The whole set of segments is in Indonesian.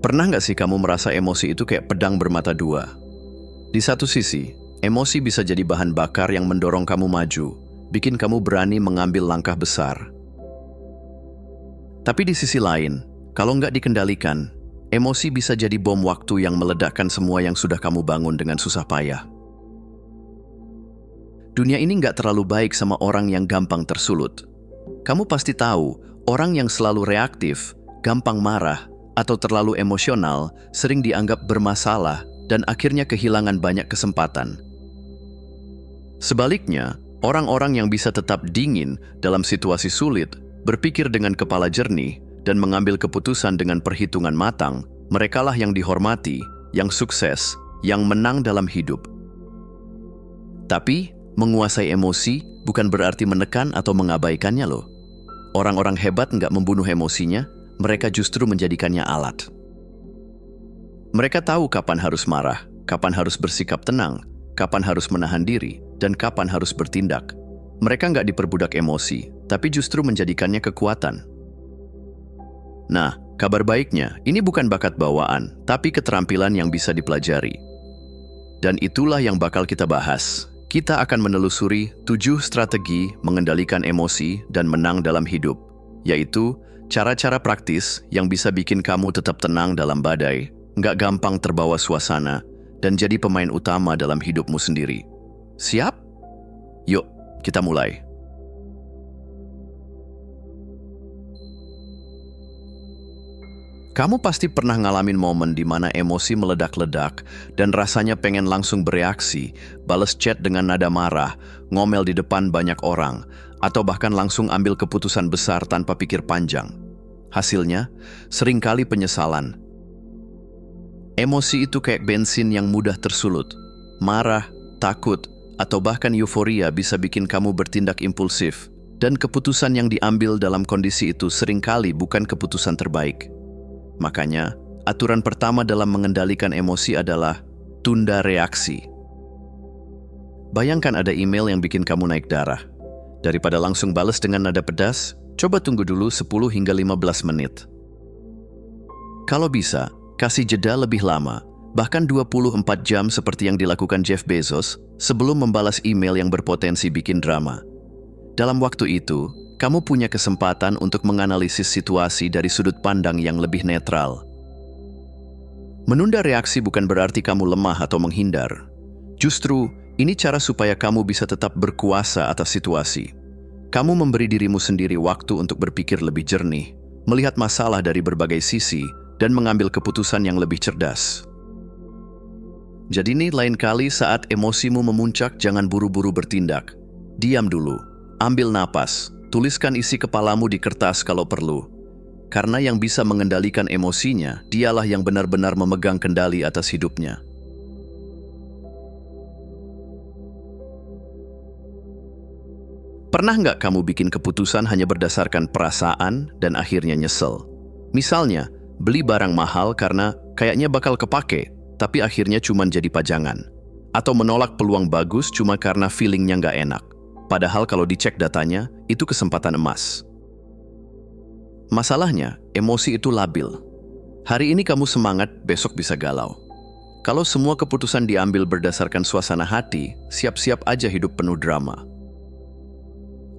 Pernah nggak sih kamu merasa emosi itu kayak pedang bermata dua? Di satu sisi, emosi bisa jadi bahan bakar yang mendorong kamu maju, bikin kamu berani mengambil langkah besar. Tapi di sisi lain, kalau nggak dikendalikan, emosi bisa jadi bom waktu yang meledakkan semua yang sudah kamu bangun dengan susah payah. Dunia ini nggak terlalu baik sama orang yang gampang tersulut. Kamu pasti tahu, orang yang selalu reaktif, gampang marah, atau terlalu emosional sering dianggap bermasalah dan akhirnya kehilangan banyak kesempatan. Sebaliknya, orang-orang yang bisa tetap dingin dalam situasi sulit, berpikir dengan kepala jernih, dan mengambil keputusan dengan perhitungan matang, merekalah yang dihormati, yang sukses, yang menang dalam hidup. Tapi, menguasai emosi bukan berarti menekan atau mengabaikannya loh. Orang-orang hebat nggak membunuh emosinya, mereka justru menjadikannya alat. Mereka tahu kapan harus marah, kapan harus bersikap tenang, kapan harus menahan diri, dan kapan harus bertindak. Mereka nggak diperbudak emosi, tapi justru menjadikannya kekuatan. Nah, kabar baiknya, ini bukan bakat bawaan, tapi keterampilan yang bisa dipelajari. Dan itulah yang bakal kita bahas. Kita akan menelusuri 7 strategi mengendalikan emosi dan menang dalam hidup, yaitu cara-cara praktis yang bisa bikin kamu tetap tenang dalam badai, nggak gampang terbawa suasana, dan jadi pemain utama dalam hidupmu sendiri. Siap? Yuk, kita mulai. Kamu pasti pernah ngalamin momen di mana emosi meledak-ledak dan rasanya pengen langsung bereaksi, bales chat dengan nada marah, ngomel di depan banyak orang, atau bahkan langsung ambil keputusan besar tanpa pikir panjang. Hasilnya, seringkali penyesalan. Emosi itu kayak bensin yang mudah tersulut. Marah, takut, atau bahkan euforia bisa bikin kamu bertindak impulsif, dan keputusan yang diambil dalam kondisi itu seringkali bukan keputusan terbaik. Makanya, aturan pertama dalam mengendalikan emosi adalah tunda reaksi. Bayangkan ada email yang bikin kamu naik darah. Daripada langsung balas dengan nada pedas, coba tunggu dulu 10 hingga 15 menit. Kalau bisa, kasih jeda lebih lama, bahkan 24 jam seperti yang dilakukan Jeff Bezos sebelum membalas email yang berpotensi bikin drama. Dalam waktu itu, kamu punya kesempatan untuk menganalisis situasi dari sudut pandang yang lebih netral. Menunda reaksi bukan berarti kamu lemah atau menghindar. Justru, ini cara supaya kamu bisa tetap berkuasa atas situasi. Kamu memberi dirimu sendiri waktu untuk berpikir lebih jernih, melihat masalah dari berbagai sisi, dan mengambil keputusan yang lebih cerdas. Jadi nih, lain kali saat emosimu memuncak, jangan buru-buru bertindak. Diam dulu, ambil napas, tuliskan isi kepalamu di kertas kalau perlu. Karena yang bisa mengendalikan emosinya, dialah yang benar-benar memegang kendali atas hidupnya. Pernah nggak kamu bikin keputusan hanya berdasarkan perasaan dan akhirnya nyesel? Misalnya, beli barang mahal karena kayaknya bakal kepake, tapi akhirnya cuma jadi pajangan. Atau menolak peluang bagus cuma karena feelingnya nggak enak. Padahal kalau dicek datanya, itu kesempatan emas. Masalahnya, emosi itu labil. Hari ini kamu semangat, besok bisa galau. Kalau semua keputusan diambil berdasarkan suasana hati, siap-siap aja hidup penuh drama.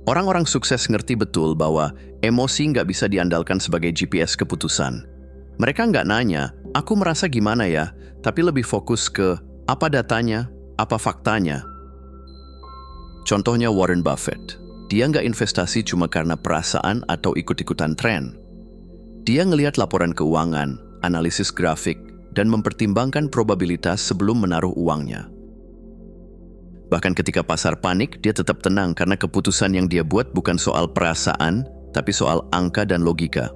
Orang-orang sukses ngerti betul bahwa emosi nggak bisa diandalkan sebagai GPS keputusan. Mereka nggak nanya, aku merasa gimana ya, tapi lebih fokus ke apa datanya, apa faktanya. Contohnya Warren Buffett. Dia nggak investasi cuma karena perasaan atau ikut-ikutan tren. Dia ngelihat laporan keuangan, analisis grafik, dan mempertimbangkan probabilitas sebelum menaruh uangnya. Bahkan ketika pasar panik, dia tetap tenang karena keputusan yang dia buat bukan soal perasaan, tapi soal angka dan logika.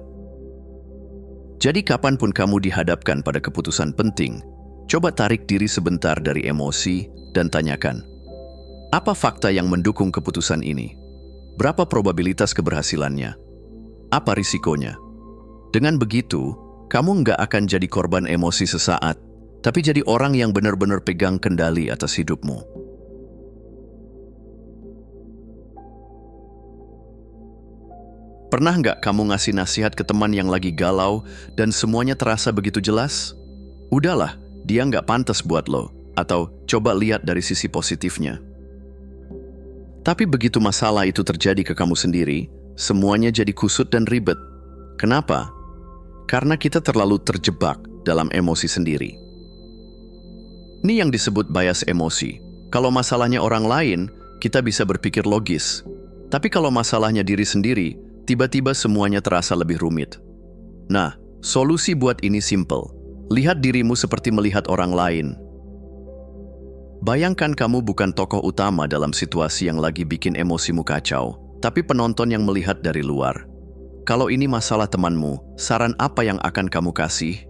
Jadi kapanpun kamu dihadapkan pada keputusan penting, coba tarik diri sebentar dari emosi dan tanyakan, apa fakta yang mendukung keputusan ini? Berapa probabilitas keberhasilannya? Apa risikonya? Dengan begitu, kamu nggak akan jadi korban emosi sesaat, tapi jadi orang yang benar-benar pegang kendali atas hidupmu. Pernah nggak kamu ngasih nasihat ke teman yang lagi galau dan semuanya terasa begitu jelas? Udahlah, dia nggak pantas buat lo. Atau coba lihat dari sisi positifnya. Tapi begitu masalah itu terjadi ke kamu sendiri, semuanya jadi kusut dan ribet. Kenapa? Karena kita terlalu terjebak dalam emosi sendiri. Ini yang disebut bias emosi. Kalau masalahnya orang lain, kita bisa berpikir logis. Tapi kalau masalahnya diri sendiri, tiba-tiba semuanya terasa lebih rumit. Nah, solusi buat ini simple. Lihat dirimu seperti melihat orang lain. Bayangkan kamu bukan tokoh utama dalam situasi yang lagi bikin emosimu kacau, tapi penonton yang melihat dari luar. Kalau ini masalah temanmu, saran apa yang akan kamu kasih?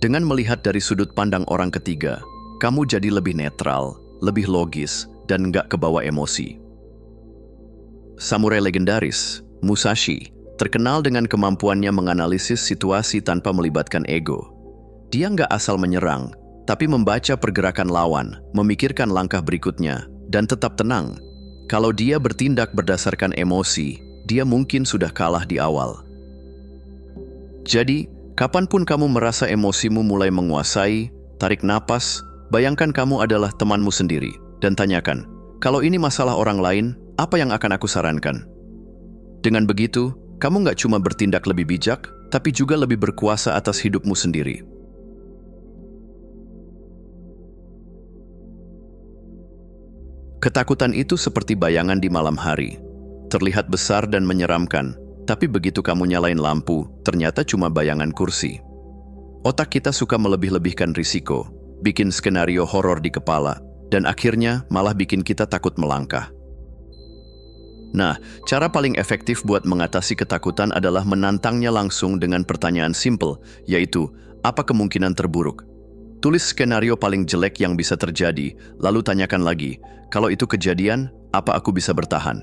Dengan melihat dari sudut pandang orang ketiga, kamu jadi lebih netral, lebih logis, dan nggak kebawa emosi. Samurai legendaris, Musashi, terkenal dengan kemampuannya menganalisis situasi tanpa melibatkan ego. Dia nggak asal menyerang, tapi membaca pergerakan lawan, memikirkan langkah berikutnya, dan tetap tenang. Kalau dia bertindak berdasarkan emosi, dia mungkin sudah kalah di awal. Jadi, kapanpun kamu merasa emosimu mulai menguasai, tarik napas, bayangkan kamu adalah temanmu sendiri, dan tanyakan, kalau ini masalah orang lain, apa yang akan aku sarankan? Dengan begitu, kamu nggak cuma bertindak lebih bijak, tapi juga lebih berkuasa atas hidupmu sendiri. Ketakutan itu seperti bayangan di malam hari. Terlihat besar dan menyeramkan, tapi begitu kamu nyalain lampu, ternyata cuma bayangan kursi. Otak kita suka melebih-lebihkan risiko, bikin skenario horor di kepala, dan akhirnya malah bikin kita takut melangkah. Nah, cara paling efektif buat mengatasi ketakutan adalah menantangnya langsung dengan pertanyaan simple, yaitu, apa kemungkinan terburuk? Tulis skenario paling jelek yang bisa terjadi, lalu tanyakan lagi, kalau itu kejadian, apa aku bisa bertahan?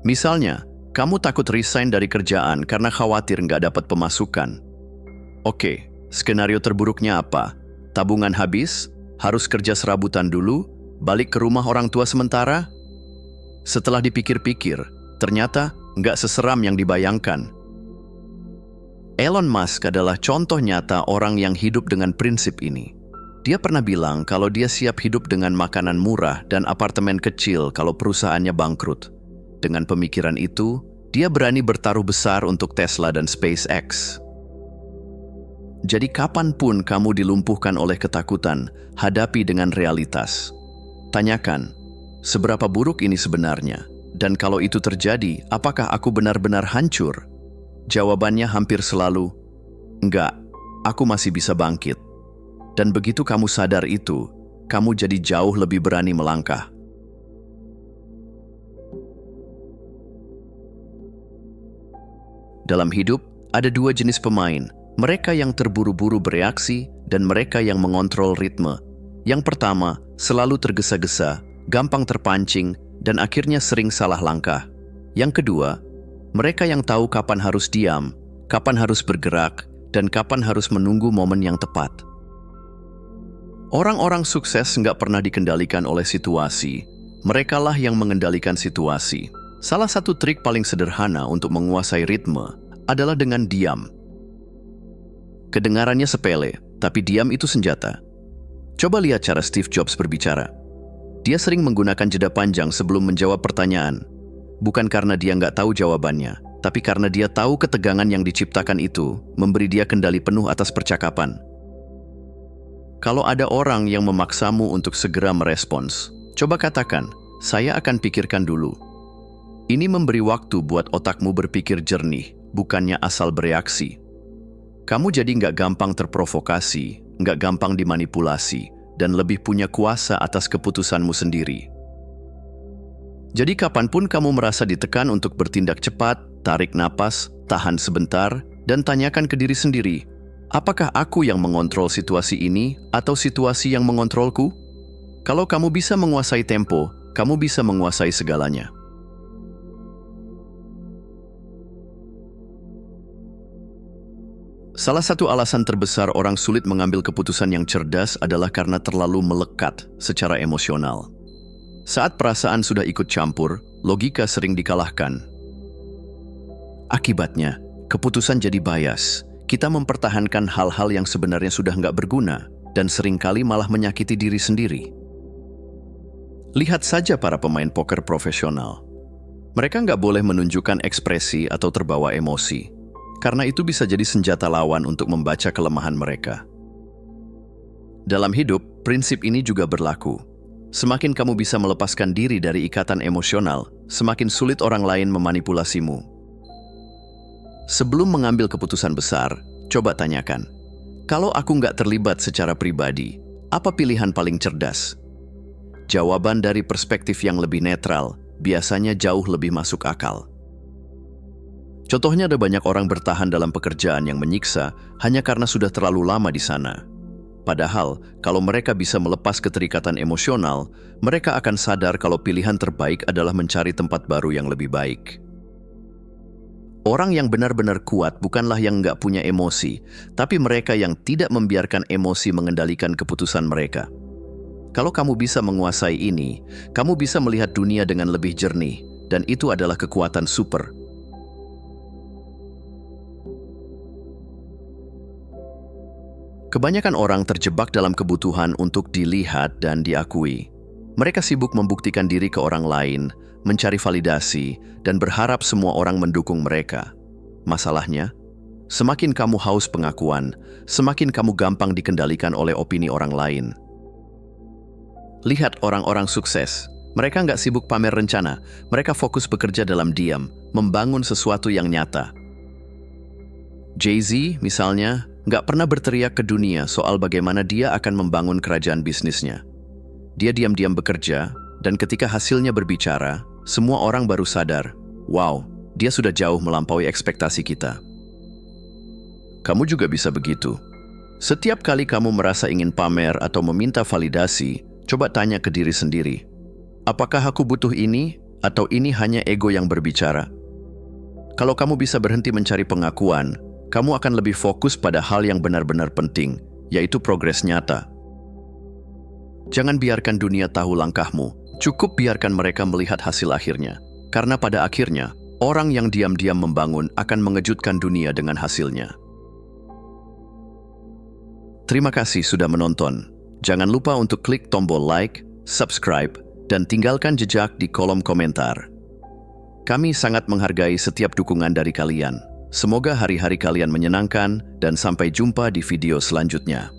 Misalnya, kamu takut resign dari kerjaan karena khawatir nggak dapat pemasukan. Oke, skenario terburuknya apa? Tabungan habis? Harus kerja serabutan dulu? Balik ke rumah orang tua sementara? Setelah dipikir-pikir, ternyata nggak seseram yang dibayangkan. Elon Musk adalah contoh nyata orang yang hidup dengan prinsip ini. Dia pernah bilang kalau dia siap hidup dengan makanan murah dan apartemen kecil kalau perusahaannya bangkrut. Dengan pemikiran itu, dia berani bertaruh besar untuk Tesla dan SpaceX. Jadi kapanpun kamu dilumpuhkan oleh ketakutan, hadapi dengan realitas. Tanyakan, seberapa buruk ini sebenarnya? Dan kalau itu terjadi, apakah aku benar-benar hancur? Jawabannya hampir selalu, enggak, aku masih bisa bangkit. Dan begitu kamu sadar itu, kamu jadi jauh lebih berani melangkah. Dalam hidup, ada dua jenis pemain, mereka yang terburu-buru bereaksi dan mereka yang mengontrol ritme. Yang pertama, selalu tergesa-gesa, gampang terpancing, dan akhirnya sering salah langkah. Yang kedua, mereka yang tahu kapan harus diam, kapan harus bergerak, dan kapan harus menunggu momen yang tepat. Orang-orang sukses nggak pernah dikendalikan oleh situasi. Merekalah yang mengendalikan situasi. Salah satu trik paling sederhana untuk menguasai ritme adalah dengan diam. Kedengarannya sepele, tapi diam itu senjata. Coba lihat cara Steve Jobs berbicara. Dia sering menggunakan jeda panjang sebelum menjawab pertanyaan. Bukan karena dia nggak tahu jawabannya, tapi karena dia tahu ketegangan yang diciptakan itu memberi dia kendali penuh atas percakapan. Kalau ada orang yang memaksamu untuk segera merespons, coba katakan, saya akan pikirkan dulu. Ini memberi waktu buat otakmu berpikir jernih, bukannya asal bereaksi. Kamu jadi nggak gampang terprovokasi, nggak gampang dimanipulasi, dan lebih punya kuasa atas keputusanmu sendiri. Jadi kapanpun kamu merasa ditekan untuk bertindak cepat, tarik napas, tahan sebentar, dan tanyakan ke diri sendiri, apakah aku yang mengontrol situasi ini atau situasi yang mengontrolku? Kalau kamu bisa menguasai tempo, kamu bisa menguasai segalanya. Salah satu alasan terbesar orang sulit mengambil keputusan yang cerdas adalah karena terlalu melekat secara emosional. Saat perasaan sudah ikut campur, logika sering dikalahkan. Akibatnya, keputusan jadi bias. Kita mempertahankan hal-hal yang sebenarnya sudah nggak berguna dan seringkali malah menyakiti diri sendiri. Lihat saja para pemain poker profesional. Mereka nggak boleh menunjukkan ekspresi atau terbawa emosi, karena itu bisa jadi senjata lawan untuk membaca kelemahan mereka. Dalam hidup, prinsip ini juga berlaku. Semakin kamu bisa melepaskan diri dari ikatan emosional, semakin sulit orang lain memanipulasimu. Sebelum mengambil keputusan besar, coba tanyakan, kalau aku nggak terlibat secara pribadi, apa pilihan paling cerdas? Jawaban dari perspektif yang lebih netral biasanya jauh lebih masuk akal. Contohnya ada banyak orang bertahan dalam pekerjaan yang menyiksa hanya karena sudah terlalu lama di sana. Padahal, kalau mereka bisa melepas keterikatan emosional, mereka akan sadar kalau pilihan terbaik adalah mencari tempat baru yang lebih baik. Orang yang benar-benar kuat bukanlah yang nggak punya emosi, tapi mereka yang tidak membiarkan emosi mengendalikan keputusan mereka. Kalau kamu bisa menguasai ini, kamu bisa melihat dunia dengan lebih jernih, dan itu adalah kekuatan super. Kebanyakan orang terjebak dalam kebutuhan untuk dilihat dan diakui. Mereka sibuk membuktikan diri ke orang lain, mencari validasi, dan berharap semua orang mendukung mereka. Masalahnya, semakin kamu haus pengakuan, semakin kamu gampang dikendalikan oleh opini orang lain. Lihat orang-orang sukses. Mereka nggak sibuk pamer rencana, mereka fokus bekerja dalam diam, membangun sesuatu yang nyata. Jay-Z, misalnya, nggak pernah berteriak ke dunia soal bagaimana dia akan membangun kerajaan bisnisnya. Dia diam-diam bekerja, dan ketika hasilnya berbicara, semua orang baru sadar, wow, dia sudah jauh melampaui ekspektasi kita. Kamu juga bisa begitu. Setiap kali kamu merasa ingin pamer atau meminta validasi, coba tanya ke diri sendiri, apakah aku butuh ini atau ini hanya ego yang berbicara? Kalau kamu bisa berhenti mencari pengakuan, kamu akan lebih fokus pada hal yang benar-benar penting, yaitu progres nyata. Jangan biarkan dunia tahu langkahmu, cukup biarkan mereka melihat hasil akhirnya. Karena pada akhirnya, orang yang diam-diam membangun akan mengejutkan dunia dengan hasilnya. Terima kasih sudah menonton. Jangan lupa untuk klik tombol like, subscribe, dan tinggalkan jejak di kolom komentar. Kami sangat menghargai setiap dukungan dari kalian. Semoga hari-hari kalian menyenangkan dan sampai jumpa di video selanjutnya.